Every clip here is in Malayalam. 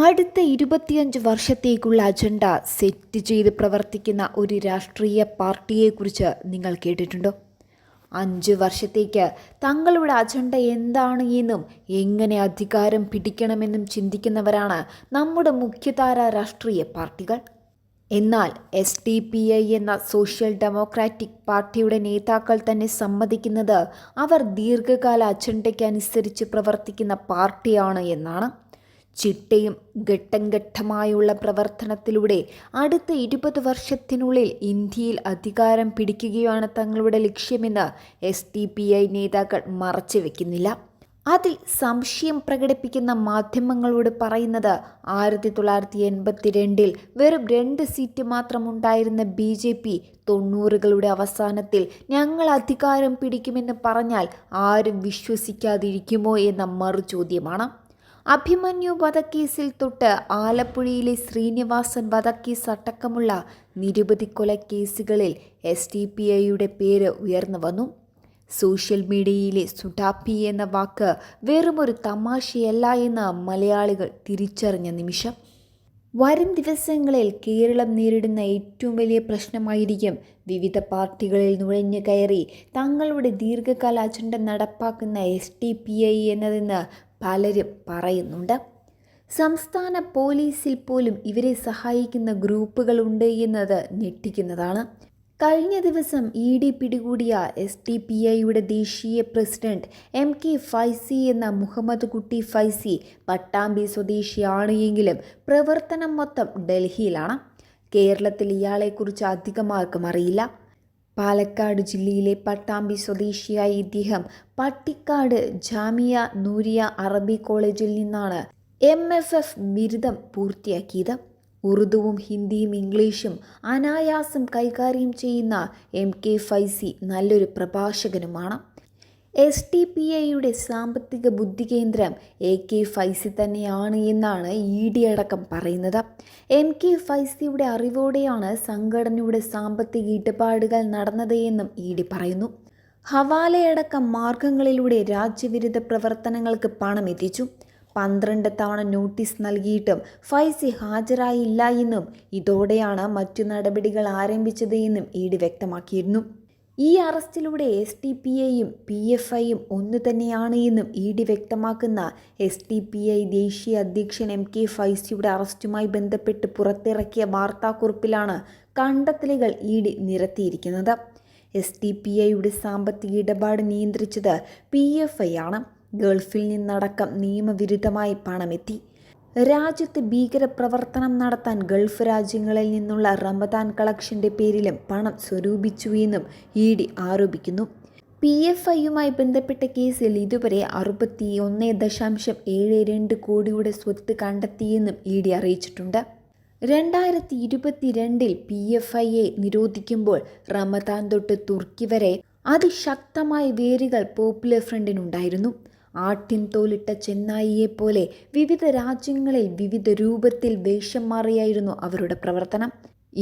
അടുത്ത 25 വർഷത്തേക്കുള്ള അജണ്ട സെറ്റ് ചെയ്ത് പ്രവർത്തിക്കുന്ന ഒരു രാഷ്ട്രീയ പാർട്ടിയെക്കുറിച്ച് നിങ്ങൾ കേട്ടിട്ടുണ്ടോ? 5 വർഷത്തേക്ക് തങ്ങളുടെ അജണ്ട എന്താണ് എന്നും എങ്ങനെ അധികാരം പിടിക്കണമെന്നും ചിന്തിക്കുന്നവരാണ് നമ്മുടെ മുഖ്യധാര രാഷ്ട്രീയ പാർട്ടികൾ. എന്നാൽ SDPI എന്ന സോഷ്യൽ ഡെമോക്രാറ്റിക് പാർട്ടിയുടെ നേതാക്കൾ തന്നെ സമ്മതിക്കുന്നത് അവർ ദീർഘകാല അജണ്ടയ്ക്ക് അനുസരിച്ച് പ്രവർത്തിക്കുന്ന പാർട്ടിയാണ് എന്നാണ്. ചിട്ടയും ഘട്ടം ഘട്ടമായുള്ള പ്രവർത്തനത്തിലൂടെ അടുത്ത 20 വർഷത്തിനുള്ളിൽ ഇന്ത്യയിൽ അധികാരം പിടിക്കുകയാണ് തങ്ങളുടെ ലക്ഷ്യമെന്ന് SDPI നേതാക്കൾ മറച്ചുവെക്കുന്നില്ല. അതിൽ സംശയം പ്രകടിപ്പിക്കുന്ന മാധ്യമങ്ങളോട് പറയുന്നത് 1982 വെറും 2 സീറ്റ് മാത്രമുണ്ടായിരുന്ന BJP 90കളുടെ അവസാനത്തിൽ ഞങ്ങൾ അധികാരം പിടിക്കുമെന്ന് പറഞ്ഞാൽ ആരും വിശ്വസിക്കാതിരിക്കുമോ എന്ന മറുചോദ്യമാണ്. അഭിമന്യു വധക്കേസിൽ തൊട്ട് ആലപ്പുഴയിലെ ശ്രീനിവാസൻ വധക്കേസ് അടക്കമുള്ള നിരവധി കൊലക്കേസുകളിൽ SDPIയുടെ പേര് ഉയർന്നു വന്നു. സോഷ്യൽ മീഡിയയിലെ സുഡാപ്പി എന്ന വാക്ക് വെറുമൊരു തമാശയല്ല എന്ന് മലയാളികൾ തിരിച്ചറിഞ്ഞ നിമിഷം. വരും ദിവസങ്ങളിൽ കേരളം നേരിടുന്ന ഏറ്റവും വലിയ പ്രശ്നമായിരിക്കും വിവിധ പാർട്ടികളിൽ നുഴഞ്ഞു കയറി തങ്ങളുടെ ദീർഘകാല അജണ്ട നടപ്പാക്കുന്ന SDPI എന്നതെന്ന് പലരും പറയുന്നുണ്ട്. സംസ്ഥാന പോലീസിൽ പോലും ഇവരെ സഹായിക്കുന്ന ഗ്രൂപ്പുകളുണ്ട് എന്നത് ഞെട്ടിക്കുന്നതാണ്. കഴിഞ്ഞ ദിവസം ED പിടികൂടിയ SDPIയുടെ ദേശീയ പ്രസിഡന്റ് MK ഫൈസി എന്ന മുഹമ്മദ് കുട്ടി ഫൈസി പട്ടാമ്പി സ്വദേശിയാണ് എങ്കിലും പ്രവർത്തനം മൊത്തം ഡൽഹിയിലാണ്. കേരളത്തിൽ ഇയാളെക്കുറിച്ച് അധികമാർക്കും അറിയില്ല. പാലക്കാട് ജില്ലയിലെ പട്ടാമ്പി സ്വദേശിയായ ഇദ്ദേഹം പട്ടിക്കാട് ജാമിയ നൂരിയ അറബി കോളേജിൽ നിന്നാണ് MFF ബിരുദം പൂർത്തിയാക്കിയത്. ഉറുദുവും ഹിന്ദിയും ഇംഗ്ലീഷും അനായാസം കൈകാര്യം ചെയ്യുന്ന MK ഫൈസി നല്ലൊരു പ്രഭാഷകനുമാണ്. SDPIയുടെ സാമ്പത്തിക ബുദ്ധി കേന്ദ്രം AK ഫൈസി തന്നെയാണ് എന്നാണ് ED അടക്കം പറയുന്നത്. MK ഫൈസിയുടെ അറിവോടെയാണ് സംഘടനയുടെ സാമ്പത്തിക ഇടപാടുകൾ നടന്നത് എന്നും ED പറയുന്നു. ഹവാലയടക്കം മാർഗങ്ങളിലൂടെ രാജ്യവിരുദ്ധ പ്രവർത്തനങ്ങൾക്ക് പണം എത്തിച്ചു. 12 തവണ നോട്ടീസ് നൽകിയിട്ടും ഫൈസി ഹാജരായില്ല എന്നും ഇതോടെയാണ് മറ്റു നടപടികൾ ആരംഭിച്ചത് എന്നും ED വ്യക്തമാക്കിയിരുന്നു. ഈ അറസ്റ്റിലൂടെ SDPIയും PFIയും ഒന്നു തന്നെയാണ് എന്നും ED വ്യക്തമാക്കുന്ന SDPI ദേശീയ അധ്യക്ഷൻ MK ഫൈസിയുടെ അറസ്റ്റുമായി ബന്ധപ്പെട്ട് പുറത്തിറക്കിയ വാർത്താക്കുറിപ്പിലാണ് കണ്ടെത്തലുകൾ ED നിരത്തിയിരിക്കുന്നത്. SDPIയുടെ സാമ്പത്തിക ഇടപാട് നിയന്ത്രിച്ചത് PFI ആണ്. ഗൾഫിൽ നിന്നടക്കം നിയമവിരുദ്ധമായി പണമെത്തി. രാജ്യത്ത് ഭീകരപ്രവർത്തനം നടത്താൻ ഗൾഫ് രാജ്യങ്ങളിൽ നിന്നുള്ള റമദാൻ കളക്ഷന്റെ പേരിലും പണം സ്വരൂപിച്ചു എന്നും ED ആരോപിക്കുന്നു. PFIയുമായി ബന്ധപ്പെട്ട കേസിൽ ഇതുവരെ 61.72 കോടിയുടെ സ്വത്ത് കണ്ടെത്തിയെന്നും ED അറിയിച്ചിട്ടുണ്ട്. 2022 PFIയെ നിരോധിക്കുമ്പോൾ റമദാൻ തൊട്ട് തുർക്കി വരെ അതിശക്തമായ വേരുകൾ പോപ്പുലർ ഫ്രണ്ടിനുണ്ടായിരുന്നു. ആട്ടിൻ തോലിട്ട ചെന്നായിയെപ്പോലെ വിവിധ രാജ്യങ്ങളിൽ വിവിധ രൂപത്തിൽ വേഷം മാറിയായിരുന്നു അവരുടെ പ്രവർത്തനം.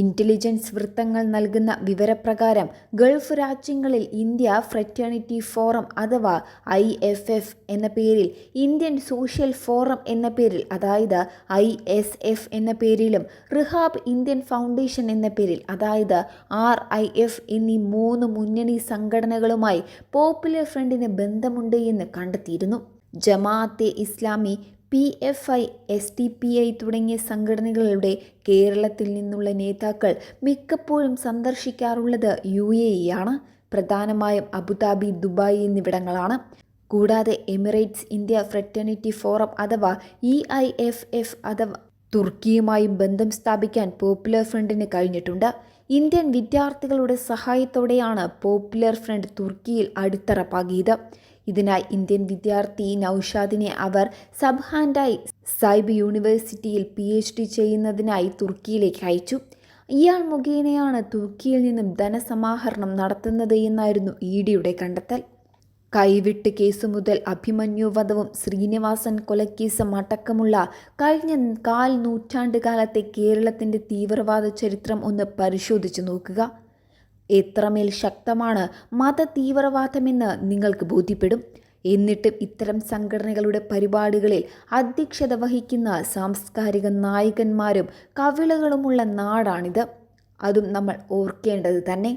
ഇന്റലിജൻസ് വൃത്തങ്ങൾ നൽകുന്ന വിവരപ്രകാരം ഗൾഫ് രാജ്യങ്ങളിൽ ഇന്ത്യ ഫ്രറ്റേണിറ്റി ഫോറം അഥവാ IFF എന്ന പേരിൽ, ഇന്ത്യൻ സോഷ്യൽ ഫോറം എന്ന പേരിൽ അതായത് ISF എന്ന പേരിലും റിഹാബ് ഇന്ത്യൻ ഫൗണ്ടേഷൻ എന്ന പേരിൽ അതായത് RIF എന്നീ 3 മുന്നണി സംഘടനകളുമായി പോപ്പുലർ ഫ്രണ്ടിന് ബന്ധമുണ്ട് എന്ന് കണ്ടെത്തിയിരുന്നു. ജമാഅത്തെ ഇസ്ലാമി, PFI, SDPI തുടങ്ങിയ സംഘടനകളുടെ കേരളത്തിൽ നിന്നുള്ള നേതാക്കൾ മിക്കപ്പോഴും സന്ദർശിക്കാറുള്ളത് UAE ആണ്. പ്രധാനമായും അബുദാബി, ദുബായ് എന്നിവിടങ്ങളാണ്. കൂടാതെ എമിറേറ്റ്സ് ഇന്ത്യ ഫ്രറ്റേണിറ്റി ഫോറം അഥവാ EIFF അഥവാ തുർക്കിയുമായും ബന്ധം സ്ഥാപിക്കാൻ പോപ്പുലർ ഫ്രണ്ടിന് കഴിഞ്ഞിട്ടുണ്ട്. ഇന്ത്യൻ വിദ്യാർത്ഥികളുടെ സഹായത്തോടെയാണ് പോപ്പുലർ ഫ്രണ്ട് തുർക്കിയിൽ അടിത്തറ പാകിയത്. ഇതിനായി ഇന്ത്യൻ വിദ്യാർത്ഥി നൌഷാദിനെ അവർ സബ്ഹാൻഡായി സൈബ് യൂണിവേഴ്സിറ്റിയിൽ PhD ചെയ്യുന്നതിനായി തുർക്കിയിലേക്ക് അയച്ചു. ഇയാൾ മുഖേനയാണ് തുർക്കിയിൽ നിന്നും ധനസമാഹരണം നടത്തുന്നത് എന്നായിരുന്നു EDയുടെ കണ്ടെത്തൽ. കൈവിട്ട് കേസ് മുതൽ അഭിമന്യു വധവും ശ്രീനിവാസൻ കൊലക്കേസും അടക്കമുള്ള കഴിഞ്ഞ 4 നൂറ്റാണ്ട് കാലത്തെ കേരളത്തിൻ്റെ തീവ്രവാദ ചരിത്രം ഒന്ന് പരിശോധിച്ചു നോക്കുക. എത്രമേൽ ശക്തമാണ് മത തീവ്രവാദമെന്ന് നിങ്ങൾക്ക് ബോധ്യപ്പെടും. എന്നിട്ടും ഇത്തരം സംഘടനകളുടെ പരിപാടികളിൽ അധ്യക്ഷത വഹിക്കുന്ന സാംസ്കാരിക നായകന്മാരും കവിളുകളുമുള്ള നാടാണിത്. അതും നമ്മൾ ഓർക്കേണ്ടത് തന്നെ.